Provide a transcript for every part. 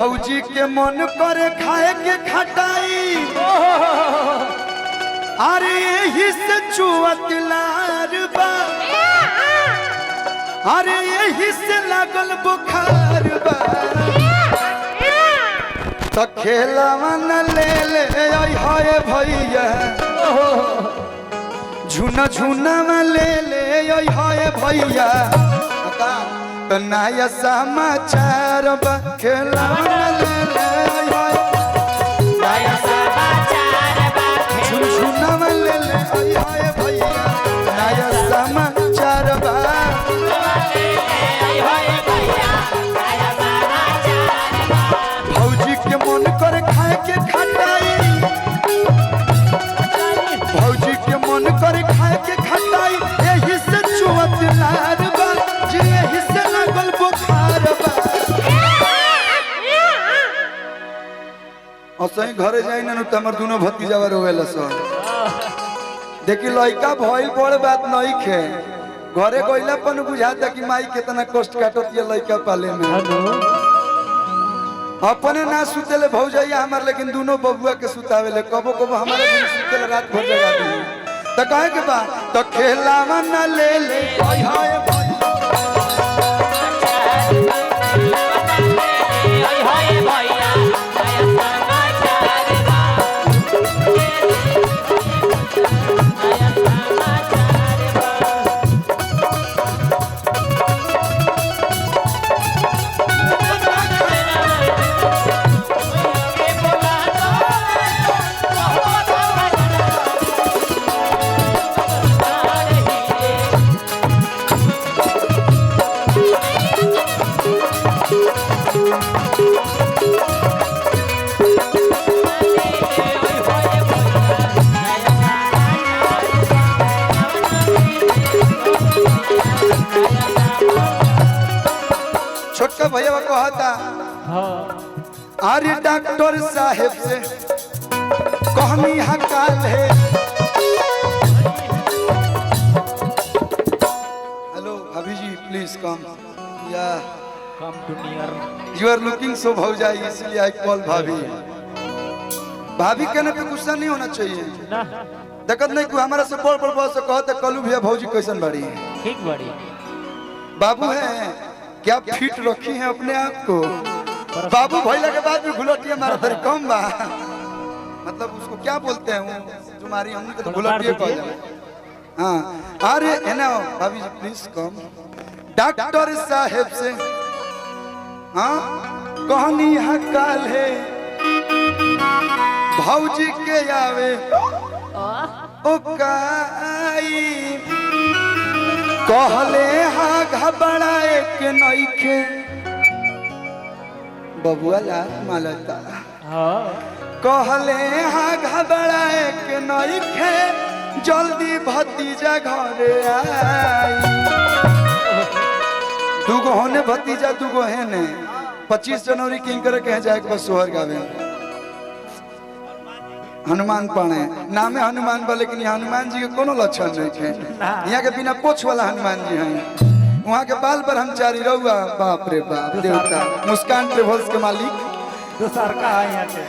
फौजी के मन करे खाए के खटाई, अरे यही से चुअत लार बा, अरे यही से लागल बुखार बा। तो खेलवा न ले ले हाय भैया, झुना झुना में ले ले हाय भैया। तो नया समाचार खेलवा ले ले नया समाचार झुनझुना में ले ले हाय भैया। नया समाचार भौजी के मन कर खाए के खटाई, भौजी के मन कर खाए के खटाई, यही से चुअत लार बा, यही से लागल बुखार बा। असही घरे जाई ना त हमर दोनों भतीजा रोवेला स। देखी लइका भइल बड़ बात नहीं खे, घरे गइला पन बुझाता कि माई कितना कष्ट काटत ये लइका पाले में। अपने ना सुतेले भौजैया हमार, लेकिन दोनों बबुआ के सुतावेले। कबो कबो हमारे दिन सुतेले रात भर जगा दी। त कहे के बा तो खेलावा न ले ले हाय हाय छोटका भैया कहता, अरे डॉक्टर साहेब से कहनी हकाल है। हेलो अभी जी प्लीज कम या come to near. You are looking so भौजाई, इसलिए आई कॉल भाभी। भाभी कहने पे गुस्सा नहीं होना चाहिए। देखत नहीं को हमारा से बड़ बड़ बात से कहते कलू भैया भौजी कैसन बड़ी ठीक बड़ी बाबू है क्या फिट रखी है अपने आप को। बाबू भैया के बाद भी घुलटिया मारा तरी कम बा, मतलब उसको क्या बोलते हैं वो तुम्हारी, हम तो घुलटिया कहते। हाँ अरे है ना भाभी जी प्लीज कम। डॉक्टर साहेब से हाँ कहनी हकाल है, भौजी के आवे ओ काई, कहले हाँ घबराए के नइखे। बबुआ लात मालता कहले हाँ घबराए के नइखे, जल्दी भतीजा घरे आई। दूगो होने भतीजा दूगो है ने 25 जनवरी किंग करे के जाए के बस सोहर गावे। हनुमान पाने नामे हनुमान बा, लेकिन यहाँ हनुमान जी के कोनो लक्षण नहीं थे। यहाँ के बिना पोछ वाला हनुमान जी हैं। वहाँ के बाल ब्रह्मचारी रहुआ, बाप रे बाप देवता। मुस्कान ट्रेवल्स के मालिक तो सरकार है यहाँ के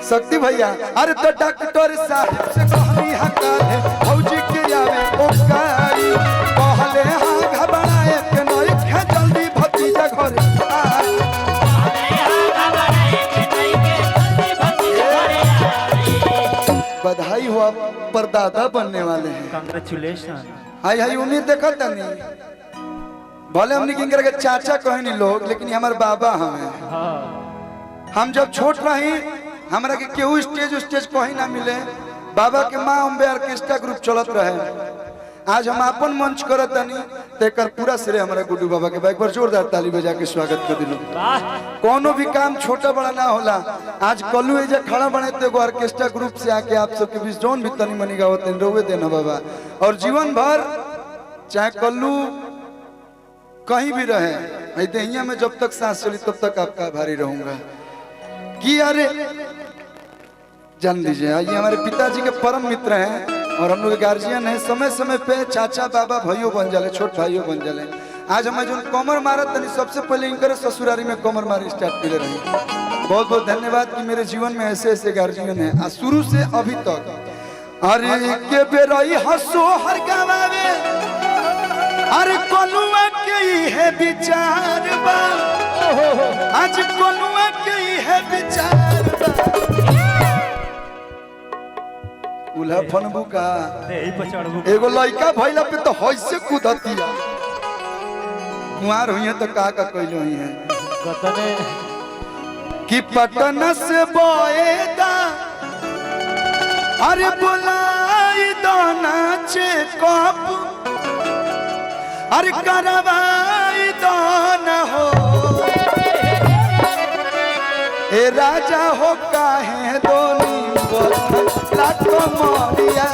शक्ति भैया। अरे तो डॉक्टर साहब से कहनी हकाल है, भौजी के आवे ओ काई, कहले हाँ घबराए के नइखे, जल्दी भतीजा घरे आई। बधाई हुआ परदादा बनने वाले हैं। कांग्रेचुलेशन। हाय हाय उम्मीद देखा नहीं, भले हमने किंग करके चाचा कहे नहीं लोग, लेकिन हमारे बाबा हमें। हम जब छोट रही हमरा के केहू स्टेज कहीं ना मिले, बाबा के माँ अम्बे ऑर्केस्ट्रा ग्रुप चलत रहे। आज हम अपन मंच करत तनी तेकर पूरा श्रेय हमारे गुड्डू बाबा के। एक बार जोरदार ताली बजा के स्वागत कर दिलो। कोनो भी काम छोटा बड़ा ना होला। आज कलू एजा खड़ा बने तो एगो ऑर्केस्ट्रा ग्रुप से आके आप सबके बीच जोन भी तनी मनी गावत रोवे देना बाबा। और जीवन भर चाहे कल्लू कहीं भी रहे, दहिया में जब तक सांस चली तब तक आपका आभारी रहूंगा। कि अरे जान लीजिए ये हमारे पिताजी के परम मित्र हैं और हम लोग गार्जियन है। समय समय पे चाचा बाबा भाइयों बन जाले, छोट भाइयों बन जाले। आज हमें जो कमर मारत तनी सबसे पहले इनकर ससुरारी में कमर मारी स्टार्ट कर रही। बहुत बहुत धन्यवाद कि मेरे जीवन में ऐसे ऐसे गार्जियन हैं और शुरू से अभी तक। अरे के बेरई हंसो हर गवावे, अरे कोनुआ के ही है विचार बा, आज कोनुआ के ही है विचार बा। उल्हा फनबू का यही पर चढ़बू एगो लड़का भइला पे तो होइसे कूदतिया, कुंवार हुई है तो का कइलो हुई है कतने कि पटना से बोएदा, अरे बुलाई दो नाचे कप, अरे करवाई दो न हो ए राजा हो काहे दोनी लाखो मोरिया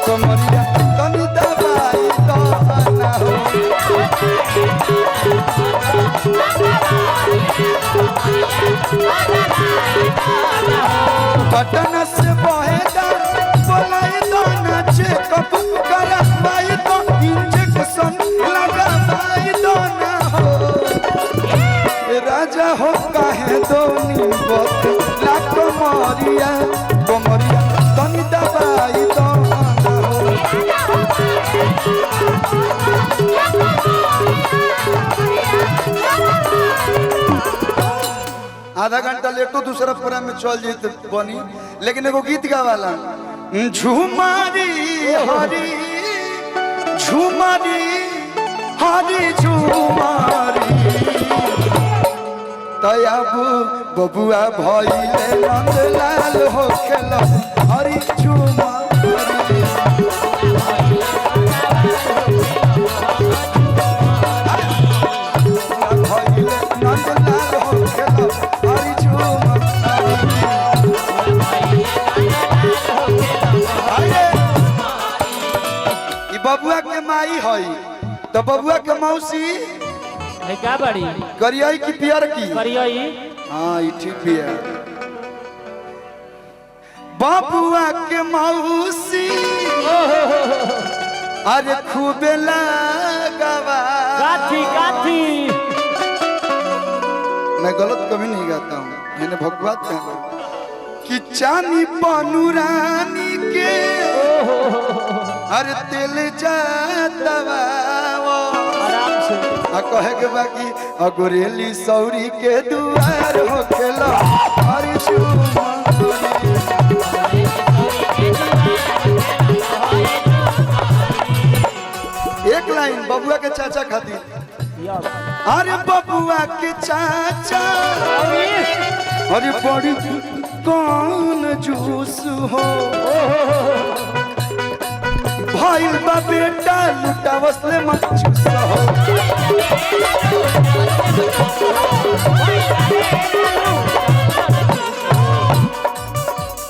कोमरिया तनी दबाई दो न हो। पटना से बहेदा बोलाई दो नाचे कप, करवाई दो इंजेक्शन लगाई दो ना हो राजा हो काहे दोनी बत लाखो मोरिया कोमरिया तनी दबाई दो ना हो। आधा घंटा लेटो दूसरा प्रोग्राम में चल जाए तो बनी, लेकिन एगो गीत गावाला झुमारी हरी झुमारी हरी झुमारी तयाबू बबुआ भइले नंदलाल हो खेल हरी झुमारी भइले नंदलाल हो खेल हरी झुमारी। बबुआ के माई हई तो बबुआ के मौसी है का बड़ी करियाई की पियर की करियई। हाँ ये ठीक भी है। बबुआ के मौसी अरे खूबे लगावा, काठी काठी मैं गलत कभी नहीं गाता हूँ, मैंने भगवत कहा कि चानी पनुरानी के अरे दिल जातवा आराम से आ कहे के बाकी अगोरेली सौरी के दुआर हो खेला हरी एक लाइन बबुआ के चाचा खातिर। अरे बबुआ के चाचा अरे बड़ी कौन जूस हो भाई बा बेटा लुटा वसले मत चूस हो।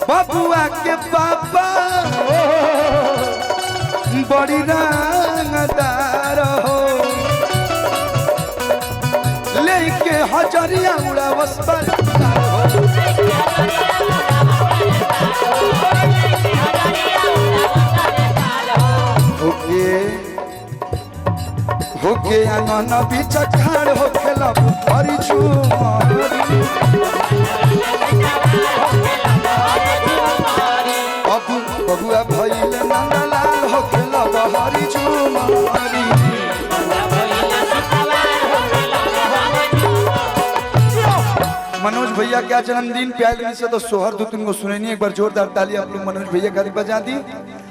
बबुआ के पापा बड़ी रंगदार हो लेके हजरिया उड़ा वस्पर होके आंगन बीच खाड़ हो खेला हरी झुमारी। अब बबुआ भइले नंदलाल हो खेला हरी झुमारी। मनोज भैया क्या जन्मदिन प्यार से तो सोहर दो तीन को सुने नहीं, एक बार जोरदार ताली आप लोग मनोज भैया का बजा दी।